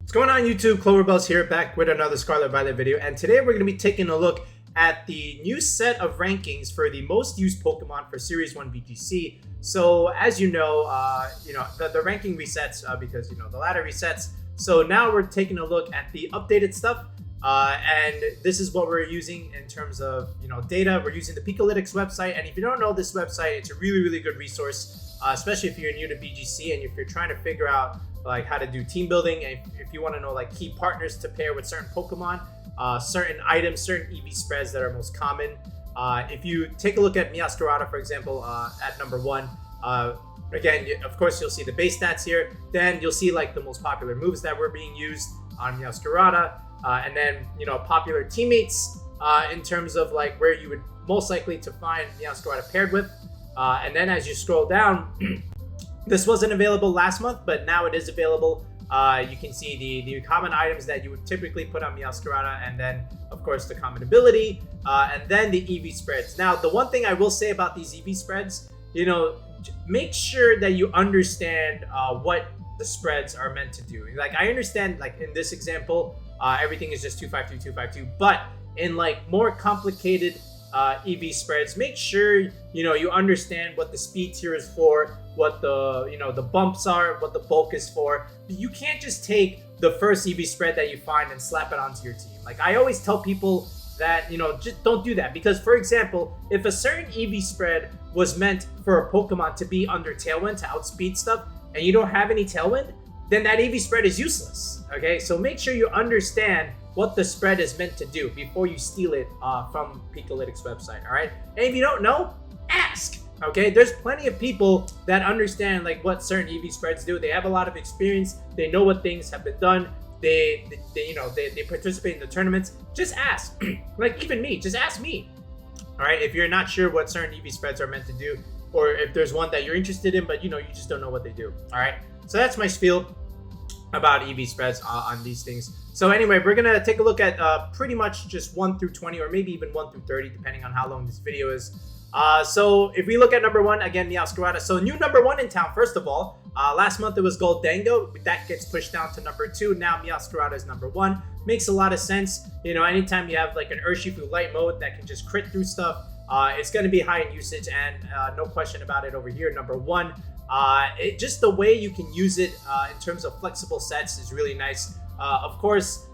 What's going on YouTube? Cloverbells here, back with another Scarlet Violet video, and today we're going to be taking a look at the new set of rankings for the most used Pokemon for Series 1 VGC. So as you know, the ranking resets because the ladder resets. So now we're taking a look at the updated stuff, and this is what we're using in terms of data. We're using the Pikalytics website, and if you don't know this website, it's a really good resource, especially if you're new to VGC and if you're trying to figure out like how to do team building, and if you want to know like key partners to pair with certain Pokemon, certain items, certain EV spreads that are most common. If you take a look at Meowscarada, for example, at number 1, again, of course, you'll see the base stats here. Then you'll see like the most popular moves that were being used on Meowscarada, and then popular teammates in terms of like where you would most likely to find Meowscarada paired with. And then as you scroll down, this wasn't available last month, but now it is available. You can see the common items that you would typically put on Meowscarada, and then of course the common ability, and then the EV spreads. Now, the one thing I will say about these EV spreads, make sure that you understand what the spreads are meant to do. Like, I understand, like in this example, everything is just 252, 252, but in like more complicated EV spreads, make sure you understand what the speed tier is for, what the bumps are, what the bulk is for. You can't just take the first EV spread that you find and slap it onto your team. Like, I always tell people that just don't do that, because for example, if a certain EV spread was meant for a Pokemon to be under Tailwind to outspeed stuff, and you don't have any Tailwind, then that EV spread is useless. Okay, so make sure you understand what the spread is meant to do before you steal it from Pikalytics website. All right, and if you don't know, ask. Okay, there's plenty of people that understand like what certain EV spreads do. They have a lot of experience. They know what things have been done. They participate in the tournaments. Just ask. Like, even me, just ask me. All right, if you're not sure what certain EV spreads are meant to do, or if there's one that you're interested in, but you just don't know what they do. All right, so that's my spiel about EV spreads on these things. So anyway, we're gonna take a look at pretty much just 1 through 20, or maybe even 1 through 30, depending on how long this video is. So if we look at number 1, again, Meowscarada. So new number 1 in town, first of all. Last month it was Goldango. That gets pushed down to number 2. Now Meowscarada is number 1. Makes a lot of sense. Anytime you have like an Urshifu light mode that can just crit through stuff, it's going to be high in usage, and no question about it over here, number 1. Just the way you can use it in terms of flexible sets is really nice. Of course,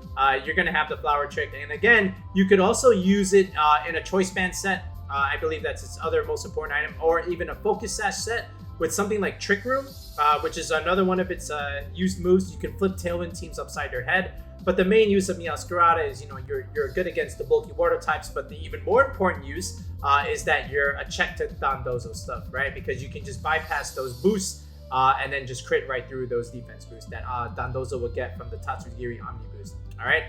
you're going to have the flower trick, and again, you could also use it in a choice band set. I believe that's its other most important item, or even a focus sash set with something like Trick Room, which is another one of its used moves. You can flip Tailwind teams upside their head. But the main use of Meowscarada is, you're good against the bulky water types, but the even more important use is that you're a check to Dondozo stuff, right? Because you can just bypass those boosts and then just crit right through those defense boosts that Dondozo will get from the Tatsugiri Omni boost. All right,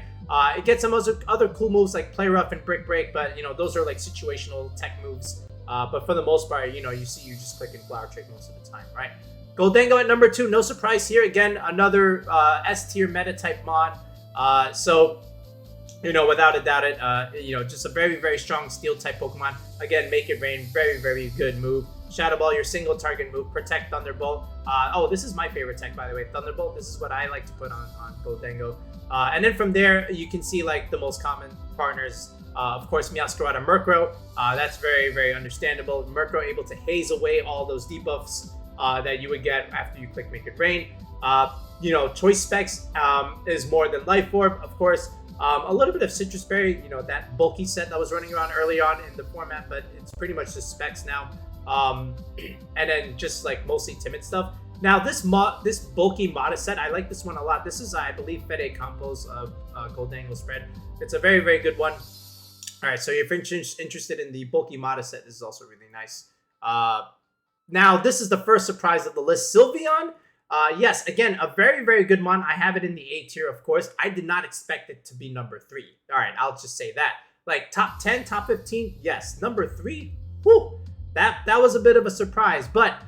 it gets some other cool moves like Play Rough and Brick Break, but those are like situational tech moves. But for the most part, you just click and Flower Trick most of the time, right? Goldango at number 2, no surprise here. Again, another S tier meta type mod. So without a doubt, just a very strong steel type Pokemon. Again, Make It Rain, very good move. Shadow Ball, your single target move. Protect, Thunderbolt. Oh, this is my favorite tech, by the way. Thunderbolt. This is what I like to put on Goldango. And then from there, you can see like the most common partners. Of course, Meowscarada, Murkrow. That's very understandable. Murkrow able to haze away all those debuffs that you would get after you click Make It Rain. Choice specs is more than Life Orb, of course. A little bit of Citrus Berry, that bulky set that was running around early on in the format, but it's pretty much just specs now. And then just like mostly timid stuff. Now this bulky Modest set, I like this one a lot. This is, I believe, Fede Campos of Goldango spread. It's a very good one. All right, so if you're interested in the bulky Modest set, this is also really nice. Now this is the first surprise of the list, Sylveon. Yes, again, a very good one. I have it in the A tier, of course. I did not expect it to be number 3. All right, I'll just say that. Like top 10, top 15, yes. Number 3, whoo, that was a bit of a surprise, but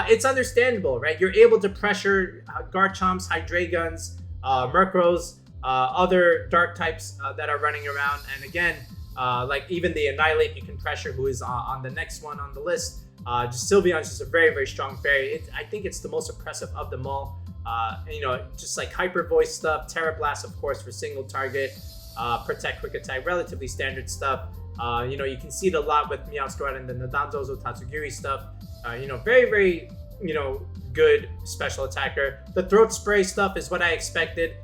it's understandable, right? You're able to pressure Garchomps, Hydreigons, Murkrows, other dark types that are running around, and again, like even the Annihilate, you can pressure, who is on the next one on the list. Just Sylveon's just a very strong fairy. I think it's the most oppressive of them all. You know, just like hyper voice stuff, Terra Blast, of course, for single target, protect, quick attack, relatively standard stuff. You know, you can see it a lot with Meowscarlet and the Dandozo Tatsugiri stuff. You know, very, you know, good special attacker. The throat spray stuff is what I expected.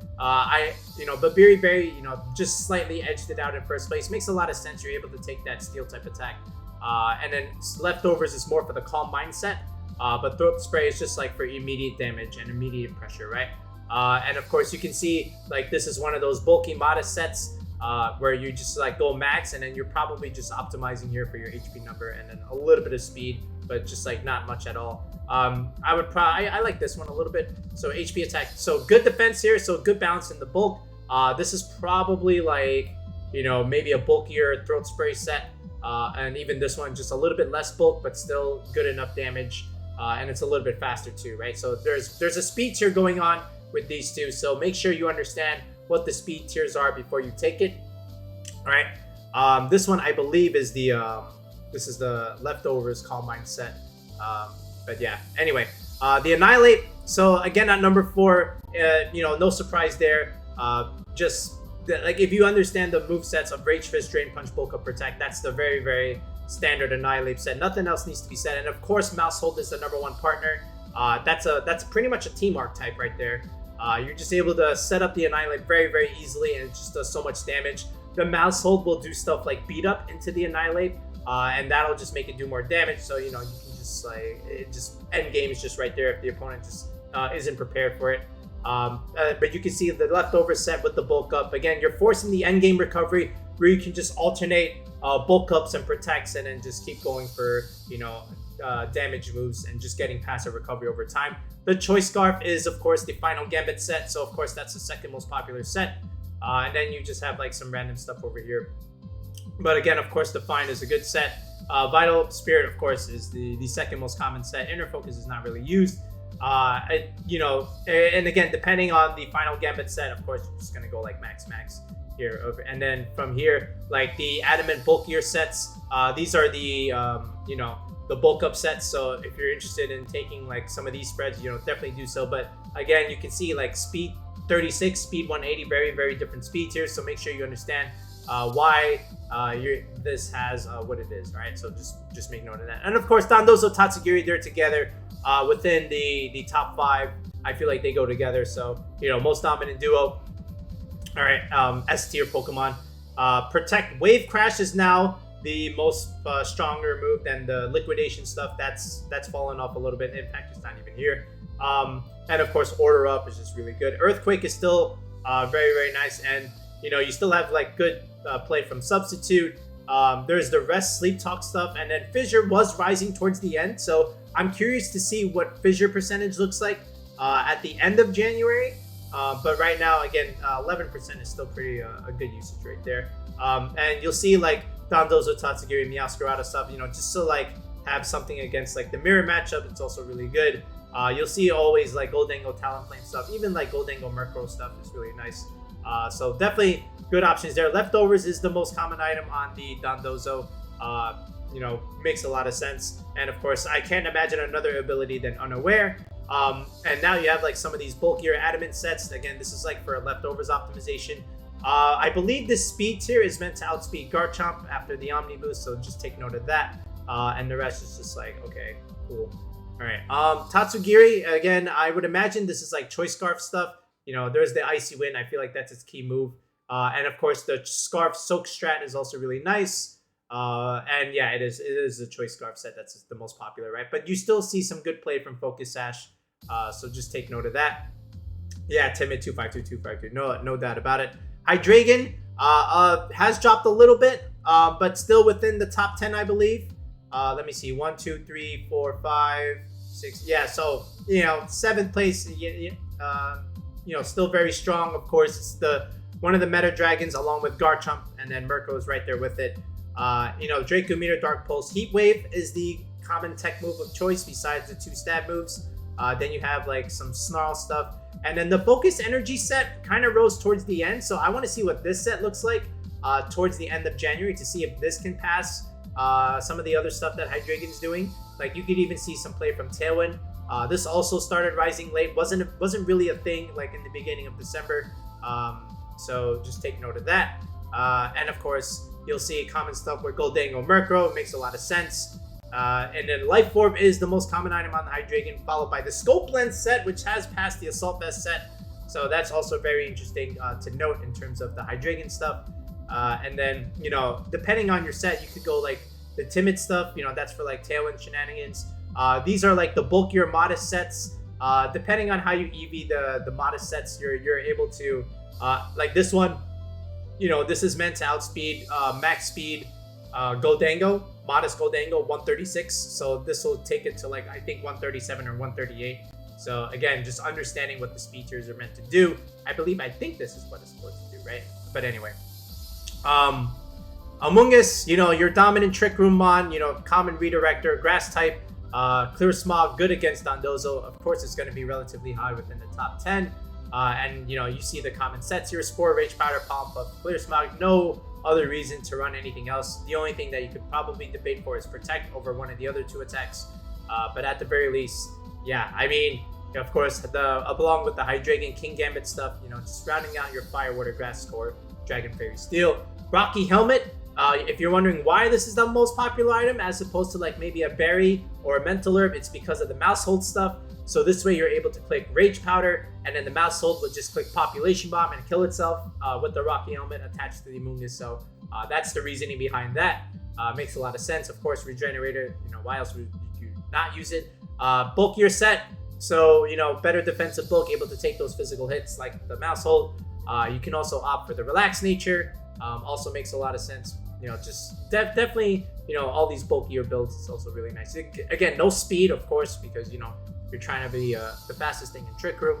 You know, but Berry, you know, just slightly edged it out in first place. Makes a lot of sense. You're able to take that steel type attack. And then leftovers is more for the calm mindset. But throat spray is just like for immediate damage and immediate pressure, right? And of course, you can see like this is one of those bulky modest sets where you just like go max, and then you're probably just optimizing here for your HP number and then a little bit of speed, but just like not much at all. I like this one a little bit. So HP attack, so good defense here, so good balance in the bulk. This is probably like, you know, maybe a bulkier throat spray set, and even this one just a little bit less bulk, but still good enough damage, and it's a little bit faster too, right? So there's a speed tier going on with these two, so make sure you understand what the speed tiers are before you take it. All right, this one I believe is the this is the leftovers calm mind set. But yeah, anyway, the Annihilate. So again, at number 4, you know, no surprise there. Like if you understand the move sets of Rage Fist, Drain Punch, Bulk Up, Protect, that's the very standard Annihilate set. Nothing else needs to be said. And of course, Mousehold is the #1 partner. That's pretty much a team archetype right there. You're just able to set up the Annihilate very easily, and it just does so much damage. The Mousehold will do stuff like beat up into the Annihilate, and that'll just make it do more damage. So you know, you can just like end game is just right there if the opponent just isn't prepared for it. But you can see the leftover set with the bulk up. Again, you're forcing the end game recovery where you can just alternate bulk ups and protects, and then just keep going for, you know, damage moves and just getting passive recovery over time. The Choice Scarf is of course the final Gambit set, so of course that's the second most popular set. And then you just have like some random stuff over here. But again, of course, Define is a good set. Vital Spirit, of course, is the second most common set. Inner Focus is not really used. You know, and again, depending on the final Gambit set, of course, you're just gonna go like max here over, and then from here, like the Adamant bulkier sets. These are the you know, the bulk up sets. So if you're interested in taking like some of these spreads, you know, definitely do so. But again, you can see like speed 36, speed 180, very different speeds here. So make sure you understand why this has what it is, right? So just make note of that. And of course, Dandozo, Tatsugiri, they're together within the top 5. I feel like they go together. So, you know, most dominant duo. All right, S tier Pokemon. Protect. Wave Crash is now the most stronger move than the liquidation stuff. That's fallen off a little bit. Impact is not even here. And of course, Order Up is just really good. Earthquake is still very nice, and you know, you still have like good play from Substitute. There's the Rest, Sleep Talk stuff, and then Fissure was rising towards the end. So I'm curious to see what Fissure percentage looks like at the end of January. But right now, again, 11% is still pretty a good usage right there. And you'll see like Dandozo, Tatsugiri, Meowscarlet stuff, you know, just to like have something against like the mirror matchup. It's also really good. You'll see always like Goldango, Talonflame stuff, even like Goldango, Murkrow stuff is really nice. So definitely good options there. Leftovers is the most common item on the Dandozo. You know, makes a lot of sense. And of course, I can't imagine another ability than Unaware. And now you have like some of these bulkier Adamant sets. Again, this is like for a leftovers optimization. I believe this speed tier is meant to outspeed Garchomp after the Omni Boost, so just take note of that. And the rest is just like, okay, cool. All right, Tatsugiri, again, I would imagine this is like Choice Scarf stuff. You know, there's the Icy Wind. I feel like that's its key move. And of course, the Scarf Soak Strat is also really nice. And yeah, it is a Choice Scarf set that's the most popular, right? But you still see some good play from Focus Sash. So just take note of that. Yeah, Timid 252. No doubt about it. Hydreigon has dropped a little bit, but still within the top 10, I believe. Let me see, 1, 2, 3, 4, 5, 6. Yeah, so you know, 7th place. You know, still very strong. Of course, it's one of the meta dragons along with Garchomp, and then Murkrow is right there with it. You know, Draco Meter, Dark Pulse, Heat Wave is the common tech move of choice besides the 2 stab moves. Then you have like some Snarl stuff. And then the Focus Energy set kind of rose towards the end. So I want to see what this set looks like towards the end of January to see if this can pass some of the other stuff that Hydreigon's doing. Like you could even see some play from Tailwind. This also started rising late. Wasn't really a thing like in the beginning of December. So just take note of that. And of course, you'll see common stuff with Goldango Murkrow. It makes a lot of sense. And then Life Orb is the most common item on the Hydreigon, followed by the Scope Lens set, which has passed the Assault Vest set. So that's also very interesting to note in terms of the Hydreigon stuff. And then, you know, depending on your set, you could go like the Timid stuff, you know, that's for like Tailwind shenanigans. These are like the bulkier Modest sets. Depending on how you EV the Modest sets, you're able to, like this one, you know, this is meant to outspeed max speed Goldango, Modest Goldango 136. So this will take it to like, I think 137 or 138. So again, just understanding what the speed tiers are meant to do. I think this is what it's supposed to do, right? But anyway, Amoonguss, you know, your dominant Trick Room Mon, you know, common redirector, grass type, Clear Smog, good against Dondozo. Of course, it's going to be relatively high within the top 10. And you know, you see the common sets here: Spore, Rage Powder, Palm Puff, Clear Smog. No other reason to run anything else. The only thing that you could probably debate for is Protect over one of the other two attacks. But at the very least, yeah, I mean, of course, along with the Hydreigon King Gambit stuff, you know, just rounding out your Fire, Water, Grass score. Dragon Fairy Steel, Rocky Helmet. If you're wondering why this is the most popular item as opposed to like maybe a Berry or a Mental Herb, it's because of the Mouse Hold stuff. So this way you're able to click Rage Powder, and then the Mouse Hold will just click Population Bomb and kill itself with the Rocky Helmet attached to the Amoonguss. So that's the reasoning behind that. Makes a lot of sense. Of course, Regenerator, you know, why else would you not use it? Bulkier set, so, you know, better defensive bulk, able to take those physical hits like the Mouse Hold. You can also opt for the Relaxed Nature. Also makes a lot of sense. You know, just definitely, you know, all these bulkier builds is also really nice. Again, no speed, of course, because, you know, you're trying to be the fastest thing in Trick Room.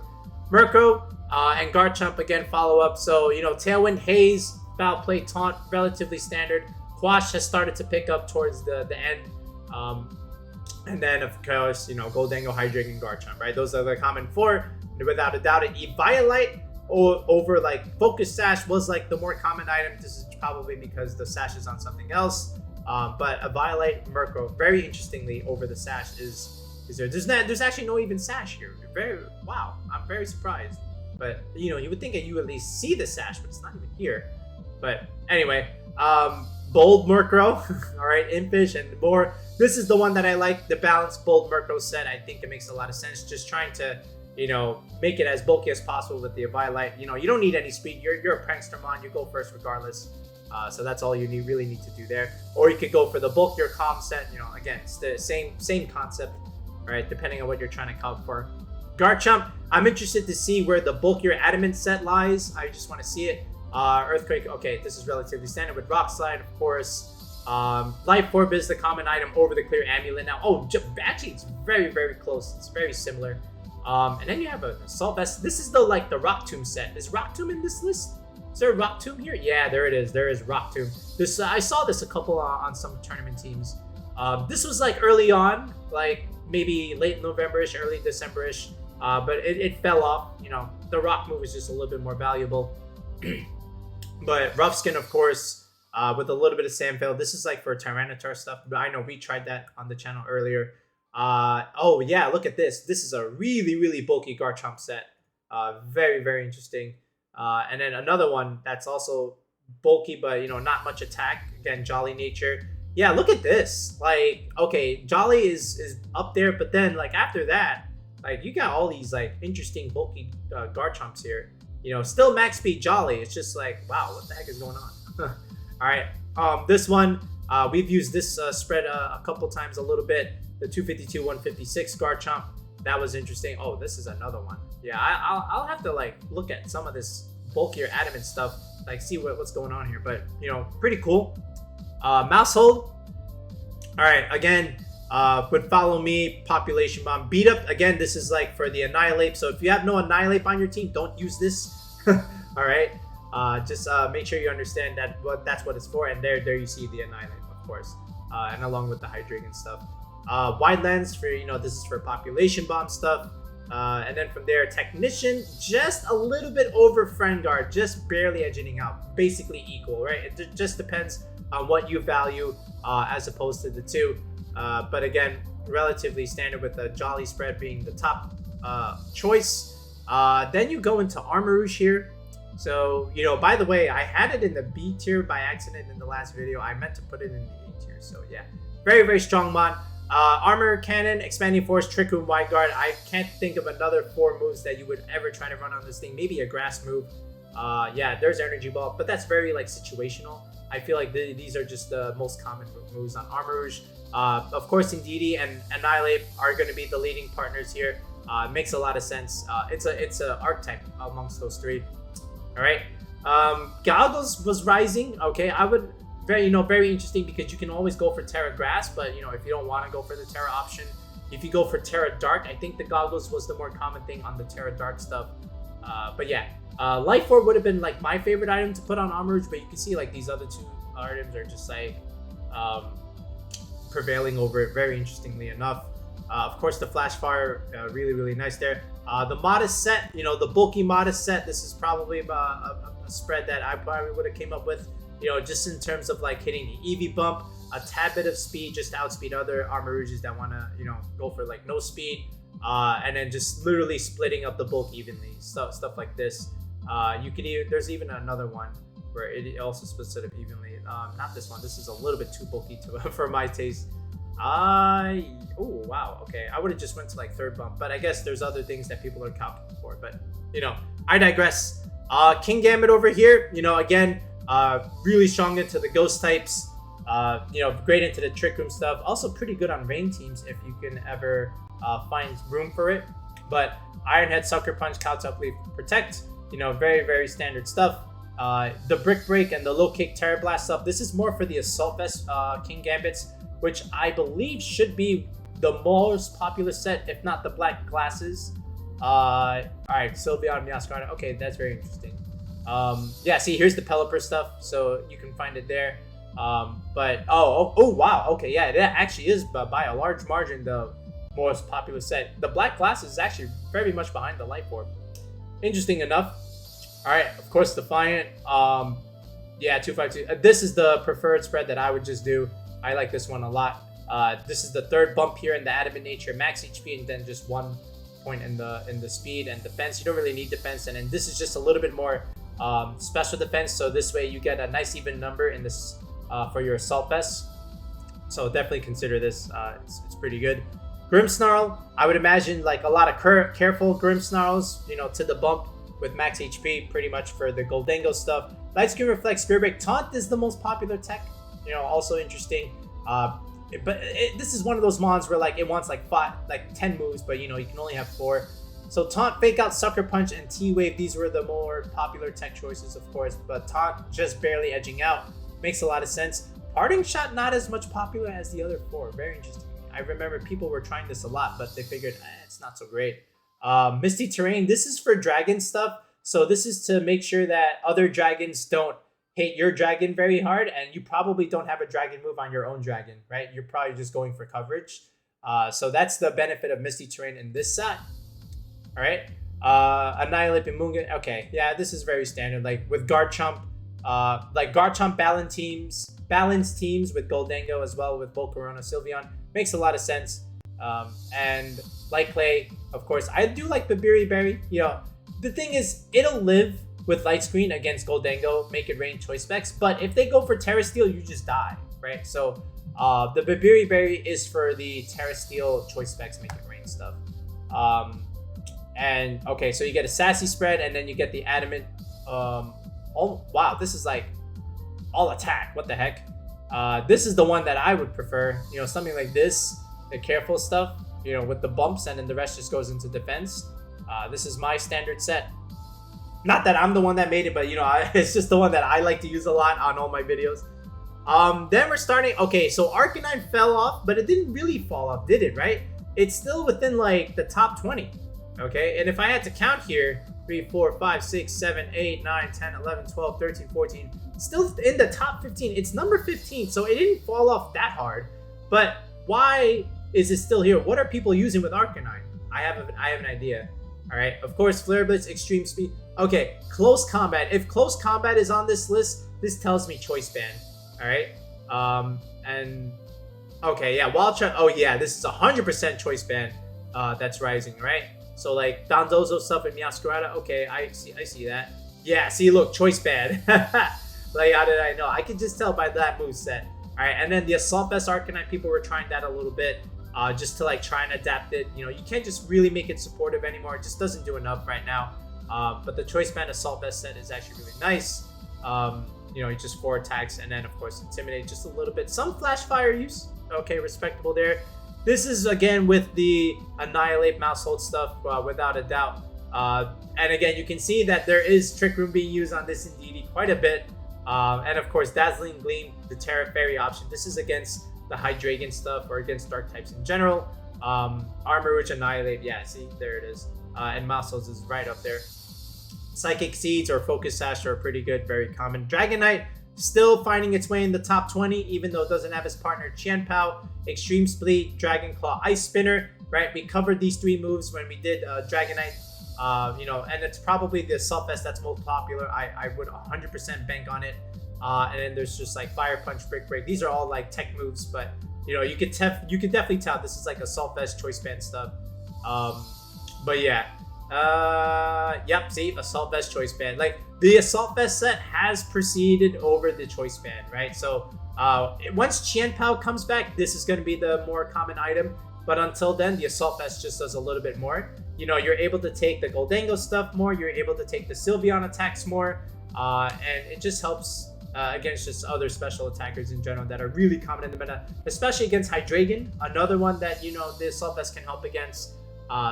Murkrow and Garchomp, again, follow up. So, you know, Tailwind, Haze, Foul Play, Taunt, relatively standard. Quash has started to pick up towards the end. And then, of course, you know, Goldango, Hydreigon, Garchomp, right? Those are the common four. Without a doubt, Eviolite over like Focus Sash was like the more common item. This is probably because the Sash is on something else. But Eviolite, Murkrow, very interestingly, over the Sash is there. There's actually no even Sash here. Wow, I'm very surprised. But, you know, you would think that you at least see the Sash, but it's not even here. But anyway, Bold Murkrow, all right, Impish and more. This is the one that I like, the balanced Bold Murkrow set. I think it makes a lot of sense. Just trying to, you know, make it as bulky as possible with the Eviolite. You know, you don't need any speed. You're a Prankster Mon. You go first regardless. So that's all you really need to do there. Or you could go for the bulkier Calm set. You know, again, it's the same concept, right? Depending on what you're trying to calm for. Garchomp, I'm interested to see where the bulkier Adamant set lies. I just want to see it. Earthquake, okay, this is relatively standard with Rock Slide, of course. Life Orb is the common item over the Clear Amulet now. Oh, actually, it's very, very close. It's very similar. And then you have an Assault Vest. This is the Rock Tomb set. Is Rock Tomb in this list? Is there a Rock Tomb here? Yeah, there it is. There is Rock Tomb. This I saw this a couple on some tournament teams. This was like early on, like maybe late November-ish, early December-ish. But it fell off. You know, the Rock move is just a little bit more valuable. But Rough Skin, of course, with a little bit of Sandveil. This is like for Tyranitar stuff. But I know we tried that on the channel earlier. Oh yeah, look at this. This is a really, really bulky Garchomp set. Very, very interesting. And then another one that's also bulky, but, you know, not much attack. Again, Jolly Nature. Yeah, look at this. Like, okay, Jolly is up there, but then like after that, like you got all these like interesting bulky Garchomps here. You know, still max speed Jolly. It's just like, wow, what the heck is going on? All right, this one, we've used this spread a couple times a little bit. The 252, 156 Garchomp. That was interesting. Oh, this is another one. Yeah, I'll have to like look at some of this bulkier Adamant stuff, like see what's going on here. But, you know, pretty cool. Mouse Hold. All right, again, would follow me. Population Bomb. Beat Up. Again, this is like for the Annihilate. So if you have no Annihilate on your team, don't use this. All right. Just make sure you understand that that's what it's for. And there you see the Annihilate, of course, and along with the Hydreigon stuff. Wide Lens for, you know, this is for Population Bomb stuff. And then from there, Technician, just a little bit over Friend Guard, just barely edging out, basically equal, right? It just depends on what you value as opposed to the two. But again, relatively standard with the Jolly spread being the top choice. Then you go into Armarouge here. So, you know, by the way, I had it in the B tier by accident in the last video. I meant to put it in the A tier. So, yeah. Very, very strong mod. Armor Cannon, Expanding Force, Trick Room, Wide Guard. I can't think of another 4 moves that you would ever try to run on this thing. Maybe a Grass move. Yeah, there's Energy Ball. But that's very, like, situational. I feel like these are just the most common moves on Armarouge. Of course, Indeedee and Annihilate are going to be the leading partners here. Makes a lot of sense. It's a archetype amongst those 3. All right. Goggles was rising. Okay, I would very interesting because you can always go for Terra Grass, but you know, if you don't want to go for the Terra option, if you go for Terra Dark, I think the Goggles was the more common thing on the Terra Dark stuff. But yeah, Life Orb would have been like my favorite item to put on Armarouge, but you can see like these other 2 items are just like prevailing over it. Very interestingly enough. Of course, the Flash Fire, really nice there. The Modest set, you know, the bulky Modest set, this is probably a spread that I probably would have came up with, you know, just in terms of like hitting the EV bump, a tad bit of speed, just to outspeed other Armarouges that want to, you know, go for like no speed, and then just literally splitting up the bulk evenly, stuff like this. You could even, there's even another one where it also splits it up evenly. Not this one. This is a little bit too bulky for my taste. Oh wow, okay, I would have just went to like 3rd bump, but I guess there's other things that people are copying for, but you know, I digress. King Gambit over here, you know, again, really strong into the ghost types, you know, great into the Trick Room stuff, also pretty good on rain teams if you can ever find room for it. But Iron Head, Sucker Punch, Kowtow Leaf, Protect, you know, very standard stuff. The Brick Break and the Low Kick Terra Blast stuff, this is more for the Assault Vest King Gambits, which I believe should be the most popular set, if not the Black Glasses. All right, Sylveon, Meowscarlet. Okay, that's very interesting. Yeah, see, here's the Pelipper stuff, so you can find it there. But oh wow, okay, yeah, that actually is by a large margin the most popular set. The Black Glasses is actually very much behind the Life Orb. Interesting enough. All right, of course, Defiant. Yeah, 252. This is the preferred spread that I would just do. I like this one a lot. This is the 3rd bump here in the Adamant Nature, max HP, and then just 1 point in the speed and defense. You don't really need defense, and then this is just a little bit more special defense. So this way you get a nice even number in this for your Assault Vest. So definitely consider this. It's pretty good. Grimmsnarl, I would imagine like a lot of careful Grimmsnarls, you know, to the bump with max HP, pretty much for the Goldango stuff. Light Screen Reflect, Spirit Break, Taunt is the most popular tech. You know, also interesting. But this is one of those mons where like it wants like 10 moves, but you know, you can only have 4. So Taunt, Fake Out, Sucker Punch, and T-Wave, these were the more popular tech choices, of course, but Taunt just barely edging out. Makes a lot of sense. Parting Shot, not as much popular as the other 4. Very interesting. I remember people were trying this a lot, but they figured it's not so great. Misty Terrain, this is for dragon stuff. So this is to make sure that other dragons don't hit your dragon very hard, and you probably don't have a dragon move on your own dragon, right? You're probably just going for coverage. So that's the benefit of Misty Terrain in this set. All right. Annihilate and Mungan. Okay, yeah, this is very standard. Like with Garchomp, like Garchomp balance teams with Goldango as well with Volcarona, Sylveon. Makes a lot of sense. And Light Clay, of course. I do like Babiri Berry. You know, the thing is, it'll live with Light Screen against Goldango, Make It Rain choice specs. But if they go for Terra Steel, you just die, right? So the Babiri Berry is for the Terra Steel choice specs, Make It Rain stuff. And okay, so you get a Sassy spread, and then you get the Adamant. Oh wow, this is like all attack. What the heck? This is the one that I would prefer. You know, something like this, the careful stuff. You know, with the bumps, and then the rest just goes into defense. This is my standard set. Not that I'm the one that made it, but you know, it's just the one that I like to use a lot on all my videos. Then we're starting. Okay, so Arcanine fell off, but it didn't really fall off, did it? Right? It's still within like the top 20. Okay, and if I had to count here, 3, 4, 5, 6, 7, 8, 9, 10, 11, 12, 13, 14, still in the top 15. It's number 15, so it didn't fall off that hard. But why is it still here? What are people using with Arcanine? I have an idea. All right, of course, Flare Blitz, Extreme Speed. Okay, Close Combat. If Close Combat is on this list, this tells me Choice Band. All right, and Okay, yeah, Wild Charge. Oh yeah, this is 100% choice band. That's rising, right? So like Dondozo stuff and Meowscarada. Okay, I see that. Yeah, see, look, choice band. Like, how did I know? I could just tell by that moveset. All right, and then the Assault Vest Arcanine, people were trying that a little bit, just to like try and adapt it. You know, you can't just really make it supportive anymore. It just doesn't do enough right now. But the choice band Assault Vest set is actually really nice. You know, just 4 attacks, and then of course Intimidate just a little bit. Some Flash Fire use. Okay, respectable there. This is again with the Annihilate Mousehold stuff, without a doubt. And again, you can see that there is Trick Room being used on this Indeedee quite a bit. And of course, Dazzling Gleam, the Terra Fairy option. This is against the Hydreigon stuff or against Dark types in general. Armor Rouge, Annihilate, yeah, see, there it is. And Mouseholds is right up there. Psychic Seeds or Focus Sash are pretty good, very common. Dragonite still finding its way in the top 20, even though it doesn't have his partner Qianpao. Extreme Spleet, Dragon Claw, Ice Spinner, right? We covered these 3 moves when we did Dragonite. You know, and it's probably the Assault Vest that's most popular. I would 100% bank on it. And then there's just like Fire Punch, Brick Break. These are all like tech moves, but you know, you could definitely tell this is like Assault Vest choice band stuff. But yeah, yep. See, Assault Vest choice band. Like the Assault Vest set has proceeded over the choice band, right? So once Qianpao comes back, this is going to be the more common item. But until then, the Assault Vest just does a little bit more. You know, you're able to take the Goldango stuff more. You're able to take the Sylveon attacks more. And it just helps against just other special attackers in general that are really common in the meta. Especially against Hydreigon, another one that, you know, the Assault Vest can help against.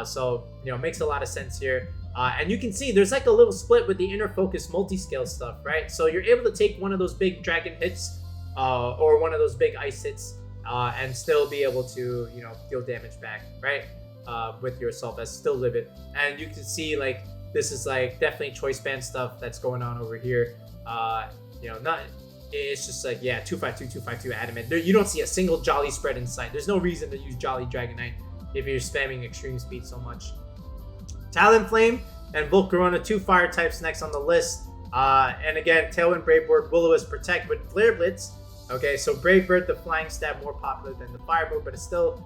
So, you know, makes a lot of sense here. And you can see there's like a little split with the Inner Focus multi-scale stuff, right? So you're able to take one of those big dragon hits or one of those big ice hits and still be able to, you know, deal damage back, right? With your Assault Vest, still live it. And you can see like this is like definitely choice band stuff that's going on over here. You know, not, it's just like, yeah, 252 adamant. You don't see a single Jolly spread in sight. There's no reason to use Jolly Dragonite if you're spamming extreme speed so much. Talonflame and Volcarona, 2 fire types next on the list. And again, Tailwind, Brave Bird, Will-O-Wisp Protect with Flare Blitz. Okay, so Brave Bird, the flying stab, more popular than the fire move, but it's still,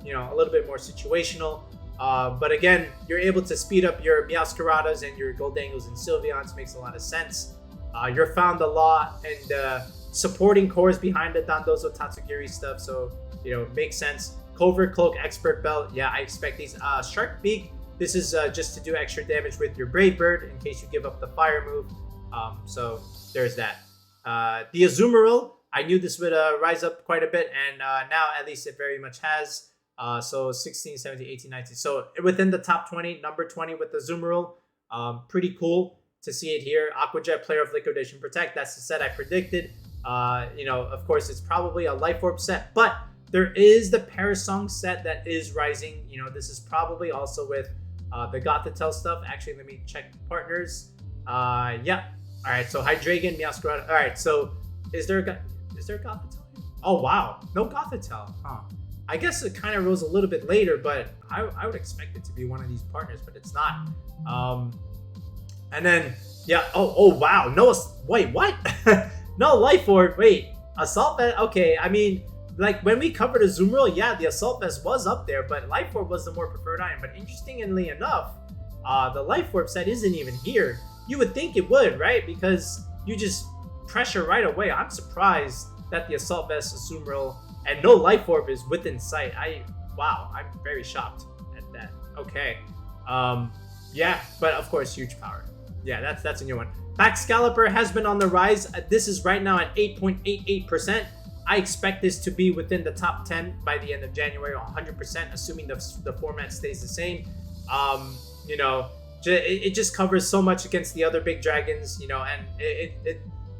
you know, a little bit more situational. But again, you're able to speed up your Meowscaradas and your Goldangles and Sylveons, makes a lot of sense. You're found a lot and supporting cores behind the Dondozo Tatsugiri stuff, so, you know, makes sense. Covert Cloak, Expert Belt, yeah, I expect these. Shark Beak, this is just to do extra damage with your Brave Bird in case you give up the fire move. So there's that. The Azumarill, I knew this would rise up quite a bit, and now at least it very much has. So 16, 17, 18, 19. So within the top 20, number 20 with the Azumarill. Pretty cool to see it here. Aquajet, Player of Liquidation Protect, that's the set I predicted. You know, of course, it's probably a Life Orb set, but there is the Parasong set that is rising. You know, this is probably also with the Gothitelle stuff. Actually, let me check partners. Yeah. All right, so Hydreigon, Meowscarada. All right, so is there Gothitelle? Oh, wow. No Gothitelle. Huh. I guess it kind of rose a little bit later, but I would expect it to be one of these partners, but it's not. And then, yeah. Oh, wow. No, wait, what? No Life Orb. Wait, Assault Vest. Okay, I mean, like when we covered Azumarill, yeah, the Assault Vest was up there, but Life Orb was the more preferred item. But interestingly enough, the Life Orb set isn't even here. You would think it would, right? Because you just pressure right away. I'm surprised that the Assault Vest, Azumarill, and no Life Orb is within sight. Wow, I'm very shocked at that. Okay. Yeah, but of course, huge power. Yeah, that's a new one. Baxcalibur has been on the rise. This is right now at 8.88%. I expect this to be within the top 10 by the end of January, 100%, assuming the format stays the same. You know, it just covers so much against the other big dragons, you know, and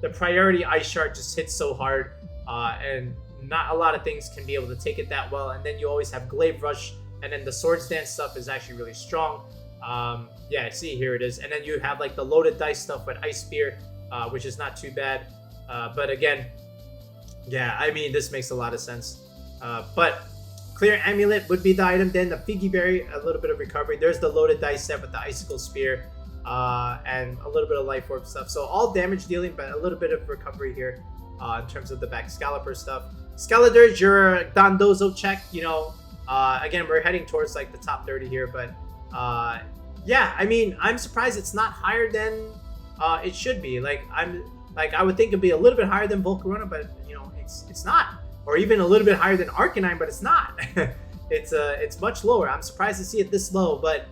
the priority Ice Shard just hits so hard, and not a lot of things can be able to take it that well. And then you always have Glaive Rush, and then the Swords Dance stuff is actually really strong. Yeah, see, here it is. And then you have like the Loaded Dice stuff with Ice Spear, which is not too bad. But again, yeah, I mean, this makes a lot of sense. But Clear Amulet would be the item. Then the Figgy Berry, a little bit of recovery. There's the Loaded Dice set with the Icicle Spear, and a little bit of Life Orb stuff. So all damage dealing, but a little bit of recovery here in terms of the Baxcalibur stuff. Skeletor's your Dondozo check. You know, again, we're heading towards like the top 30 here, but yeah, I mean, I'm surprised it's not higher than it should be. Like I would think it'd be a little bit higher than Volcarona, but you know, it's not, or even a little bit higher than Arcanine, but it's not. It's much lower. I'm surprised to see it this low, but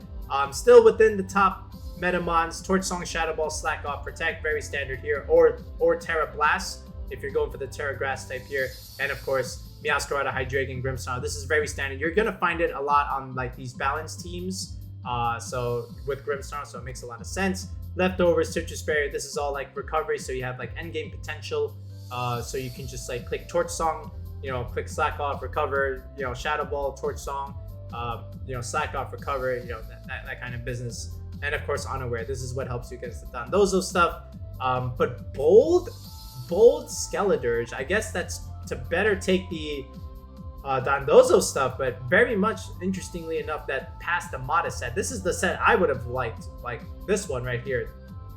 still within the top Metamons. Torch Song, Shadow Ball, Slack Off, Protect, very standard here, or Terra Blast if you're going for the Terra Grass type here, and of course Meowscarada, Hydreigon, Grimmsnarl. This is very standard. You're gonna find it a lot on like these balanced teams. So with Grimmsnarl, so it makes a lot of sense. Leftovers, Citrus Berry. This is all like recovery, so you have like endgame potential. So you can just like click Torch Song, you know, click Slack Off, recover, you know, Shadow Ball, Torch Song, you know, Slack Off, recover, you know, that kind of business. And of course, Unaware. This is what helps you against the Dondozo stuff. But bold Skeledirge. I guess that's to better take the Dondozo stuff, but very much interestingly enough, that passed the Modest set. This is the set I would have liked, like this one right here,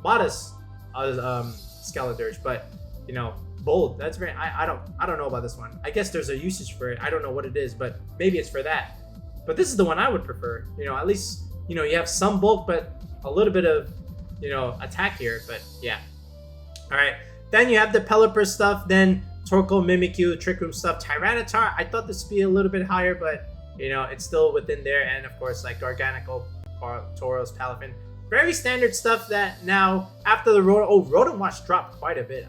Modest Skeledirge. But you know, bold. That's very. I don't know about this one. I guess there's a usage for it. I don't know what it is, but maybe it's for that. But this is the one I would prefer. You know, at least you know you have some bulk, but a little bit of you know attack here. But yeah. All right. Then you have the Pelipper stuff. Then Torkoal, Mimikyu, Trick Room stuff. Tyranitar. I thought this would be a little bit higher, but you know it's still within there. And of course, like Garganical, Tauros, Palafin. Very standard stuff that now after the Rotom Wash dropped quite a bit.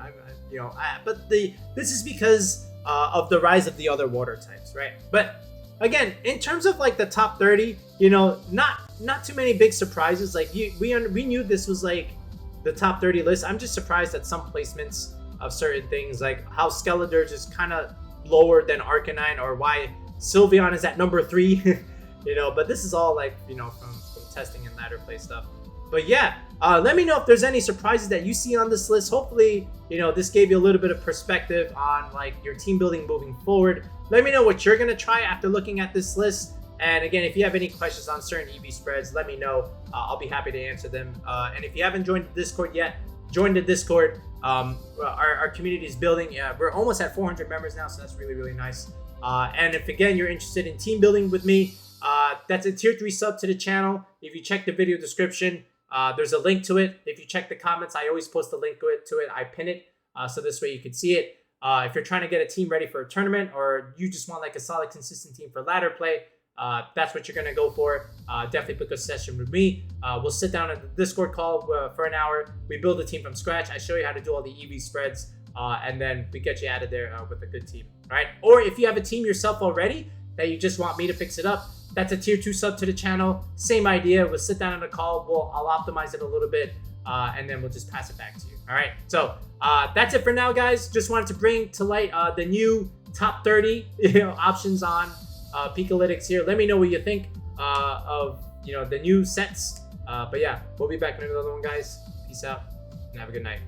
But this is because of the rise of the other water types, right? But again, in terms of like the top 30, you know, not too many big surprises. Like we knew this was like the top 30 list. I'm just surprised at some placements of certain things, like how Skeledirge is kind of lower than Arcanine, or why Sylveon is at number 3. You know, but this is all like you know from testing and ladder play stuff. But yeah, let me know if there's any surprises that you see on this list. Hopefully, you know, this gave you a little bit of perspective on like your team building moving forward. Let me know what you're going to try after looking at this list. And again, if you have any questions on certain EV spreads, let me know. I'll be happy to answer them. And if you haven't joined the Discord yet, join the Discord. Our community is building. We're almost at 400 members now, so that's really, really nice. And if, again, you're interested in team building with me, that's a tier 3 sub to the channel. If you check the video description, there's a link to it. If you check the comments, I always post a link to it. I pin it so this way you can see it. If you're trying to get a team ready for a tournament, or you just want like a solid, consistent team for ladder play, that's what you're going to go for. Definitely book a session with me. We'll sit down at the Discord call for an hour. We build a team from scratch. I show you how to do all the EV spreads, and then we get you out of there with a good team. All right. Or if you have a team yourself already that you just want me to fix it up, that's a tier 2 sub to the channel. Same idea. We'll sit down on a call. I'll optimize it a little bit, and then we'll just pass it back to you. All right. So that's it for now, guys. Just wanted to bring to light the new top 30 options on Pikalytics here. Let me know what you think of the new sets. But yeah, we'll be back in another one, guys. Peace out and have a good night.